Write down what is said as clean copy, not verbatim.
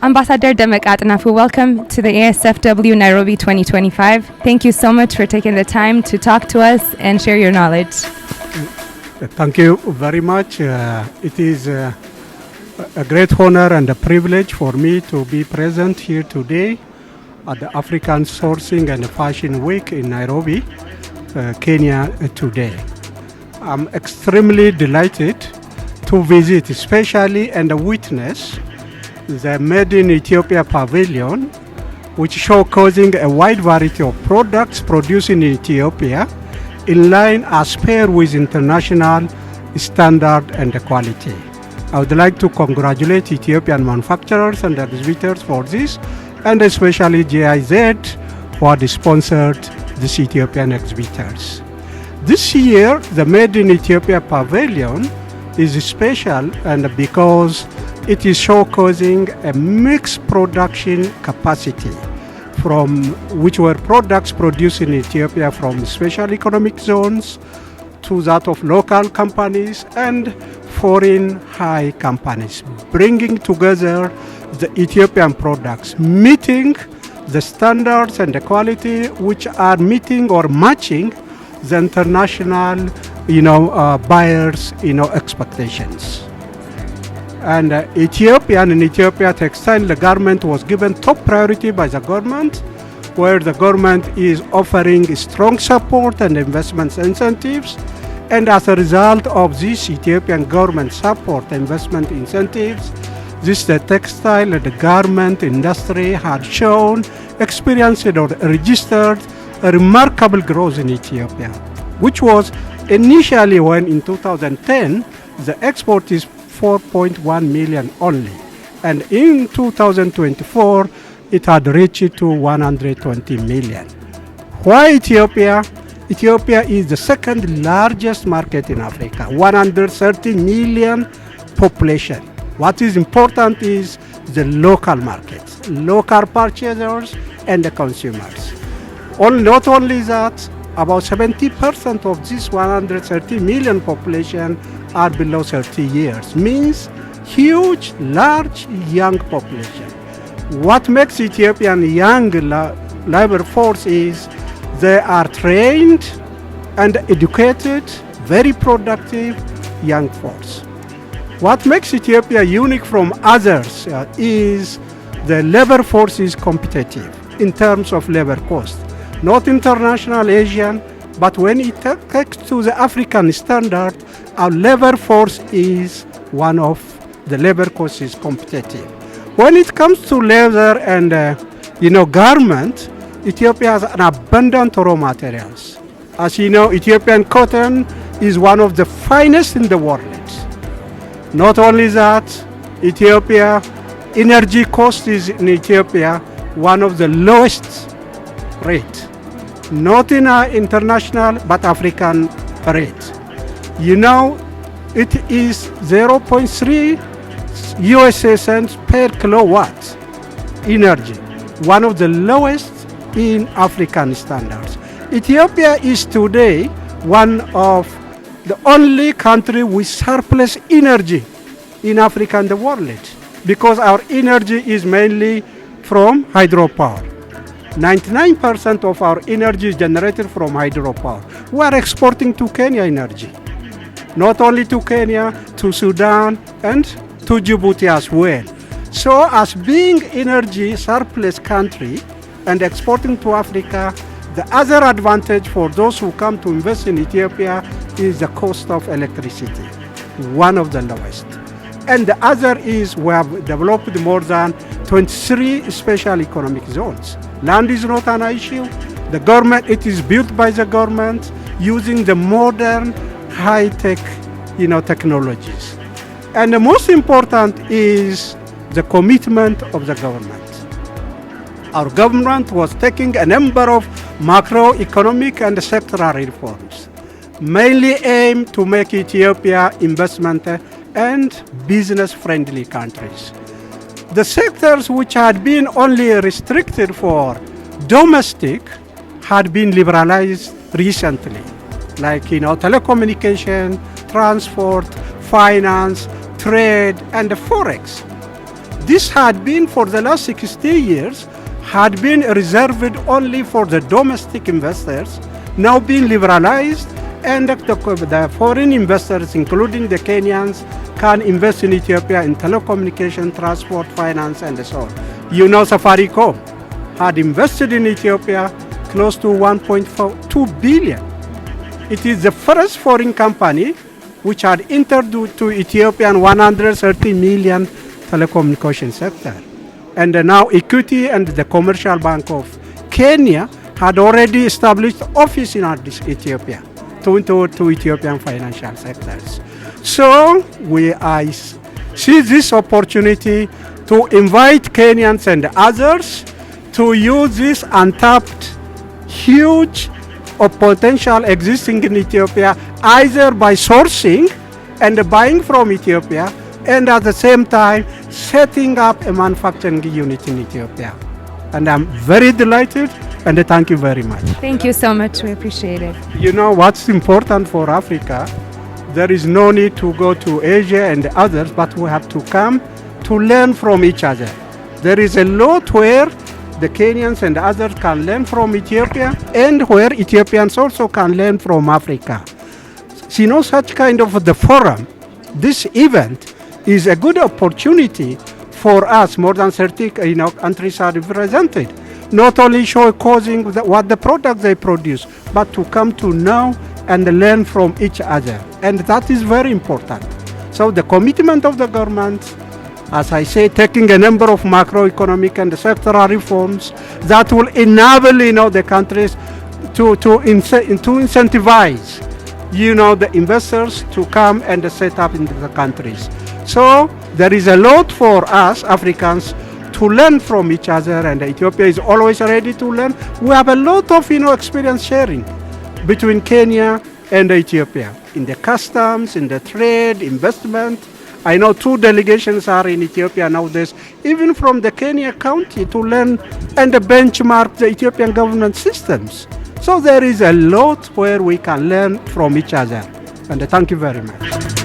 Ambassador Demeke Atnafu, welcome to the ASFW Nairobi 2025. Thank you so much for taking the time to talk to us and share your knowledge. Thank you very much. It is a great honor and a privilege for me to be present here today at the African Sourcing and Fashion Week in Nairobi, Kenya today. I'm extremely delighted to visit, especially and witness the Made in Ethiopia pavilion, which showcasing a wide variety of products produced in Ethiopia in line as per with international standard and quality. I would like to congratulate Ethiopian manufacturers and exhibitors for this, and especially GIZ for the sponsored these Ethiopian exhibitors. This year, the Made in Ethiopia pavilion is special and because it is showcasing a mixed production capacity from which were products produced in Ethiopia from special economic zones to that of local companies and foreign high companies, bringing together the Ethiopian products, meeting the standards and the quality which are meeting or matching the international buyers expectations. And in Ethiopia, textile garment was given top priority by the government, where the government is offering strong support and investment incentives. And as a result of this Ethiopian government support investment incentives, the textile and the garment industry had experienced or registered a remarkable growth in Ethiopia, which was initially when in 2010, the export is 4.1 million only. And in 2024, it had reached to 120 million. Why Ethiopia? Ethiopia is the second largest market in Africa, 130 million population. What is important is the local markets, local purchasers and the consumers. Not only that, about 70% of this 130 million population are below 30 years, means huge, large, young population. What makes Ethiopian young labor force is they are trained and educated, very productive young force. What makes Ethiopia unique from others is the labor force is competitive in terms of labor cost. Not international Asian, but when it takes to the African standard, our labor force is one of the labor cost is competitive. When it comes to leather and garment, Ethiopia has an abundant raw materials. As you know, Ethiopian cotton is one of the finest in the world. Not only that, Ethiopia energy cost is in Ethiopia one of the lowest rate. Not in our international, but African rate. It is 0.3 USA cents per kilowatt energy, one of the lowest in African standards. Ethiopia is today one of the only country with surplus energy in Africa and the world, because our energy is mainly from hydropower. 99% of our energy is generated from hydropower. We are exporting to Kenya energy. Not only to Kenya, to Sudan and to Djibouti as well. So as being energy surplus country and exporting to Africa, the other advantage for those who come to invest in Ethiopia is the cost of electricity, one of the lowest. And the other is we have developed more than 23 special economic zones. Land is not an issue. The government, it is built by the government using the modern high-tech technologies. And the most important is the commitment of the government. Our government was taking a number of macroeconomic and sectoral reforms, mainly aimed to make Ethiopia investment and business-friendly countries. The sectors which had been only restricted for domestic had been liberalized recently, like telecommunication, transport, finance, trade, and forex. this had been for the last 60 years, had been reserved only for the domestic investors, now being liberalized, and the foreign investors, including the Kenyans, can invest in Ethiopia in telecommunication, transport, finance, and so on. You know, Safaricom had invested in Ethiopia close to 1.2 billion. It is the first foreign company which had entered to Ethiopian 130 million telecommunication sector. And now Equity and the Commercial Bank of Kenya had already established office in Addis, Ethiopia, to Ethiopian financial sectors. So I see this opportunity to invite Kenyans and others to use this untapped, huge potential existing in Ethiopia, either by sourcing and buying from Ethiopia, and at the same time setting up a manufacturing unit in Ethiopia. And I'm very delighted, and thank you very much. Thank you so much. We appreciate it. You know what's important for Africa? There is no need to go to Asia and others, but we have to come to learn from each other. There is a lot where the Kenyans and others can learn from Ethiopia, and where Ethiopians also can learn from Africa. So, you know, such kind of the forum, this event is a good opportunity for us. More than 30 countries are represented. Not only showcasing what the products they produce, but to come to know and learn from each other. And that is very important. So the commitment of the government, as I say, taking a number of macroeconomic and sectoral reforms that will enable, the countries to incentivize, the investors to come and set up in the countries. So there is a lot for us Africans to learn from each other, and Ethiopia is always ready to learn. We have a lot of, experience sharing between Kenya and Ethiopia in the customs, in the trade, investment. I know 2 delegations are in Ethiopia nowadays, even from the Kenya county, to learn and benchmark the Ethiopian government systems. So there is a lot where we can learn from each other. And thank you very much.